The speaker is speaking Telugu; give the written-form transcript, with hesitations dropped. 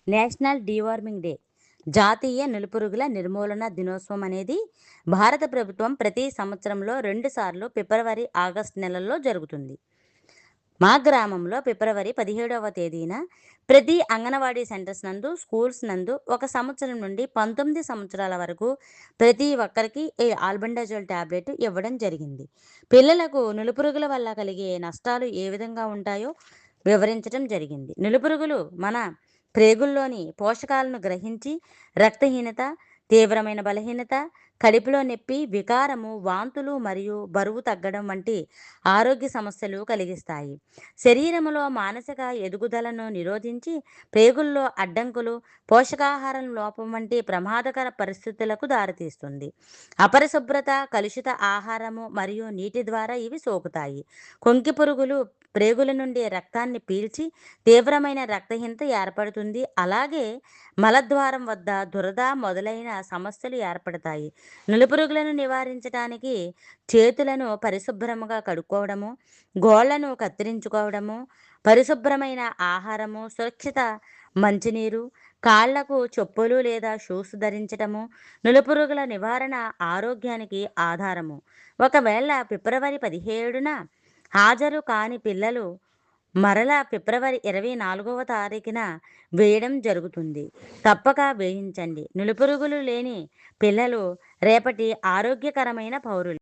నేషనల్ డీవార్మింగ్ డే జాతీయ నులిపురుగుల నిర్మూలన దినోత్సవం అనేది భారత ప్రభుత్వం ప్రతి సంవత్సరంలో 2 సార్లు ఫిబ్రవరి, ఆగస్టు నెలల్లో జరుగుతుంది. మా గ్రామంలో ఫిబ్రవరి 17వ తేదీన ప్రతి అంగన్వాడీ సెంటర్స్ నందు, స్కూల్స్ నందు 1 సంవత్సరం నుండి 19 సంవత్సరాల వరకు ప్రతి ఒక్కరికి ఈ ఆల్బెండజోల్ టాబ్లెట్ ఇవ్వడం జరిగింది. పిల్లలకు నులిపురుగుల వల్ల కలిగే నష్టాలు ఏ విధంగా ఉంటాయో వివరించడం జరిగింది. నులిపురుగులు మన ప్రేగుల్లోని పోషకాలను గ్రహించి రక్తహీనత, తీవ్రమైన బలహీనత, కడుపులో నొప్పి, వికారము, వాంతులు మరియు బరువు తగ్గడం వంటి ఆరోగ్య సమస్యలు కలిగిస్తాయి. శరీరములో మానసిక ఎదుగుదలను నిరోధించి ప్రేగుల్లో అడ్డంకులు, పోషకాహారం లోపం వంటి ప్రమాదకర పరిస్థితులకు దారితీస్తుంది. అపరిశుభ్రత, కలుషిత ఆహారము మరియు నీటి ద్వారా ఇవి సోకుతాయి. కొంకి పురుగులు ప్రేగుల నుండి రక్తాన్ని పీల్చి తీవ్రమైన రక్తహీనత ఏర్పడుతుంది. అలాగే మలద్వారం వద్ద దురద మొదలైన సమస్యలు ఏర్పడతాయి. నులిపురుగులను నివారించడానికి చేతులను పరిశుభ్రంగా కడుక్కోవడము, గోళ్లను కత్తిరించుకోవడము, పరిశుభ్రమైన ఆహారము, సురక్షిత మంచినీరు, కాళ్లకు చెప్పులు లేదా షూస్ ధరించటము నులిపురుగుల నివారణ ఆరోగ్యానికి ఆధారము. ఒకవేళ ఫిబ్రవరి 17న హాజరు కాని పిల్లలు మరలా ఫిబ్రవరి 24వ తారీఖున వేయడం జరుగుతుంది. తప్పక వేయించండి. నులిపురుగులు లేని పిల్లలు రేపటి ఆరోగ్యకరమైన పౌరులు.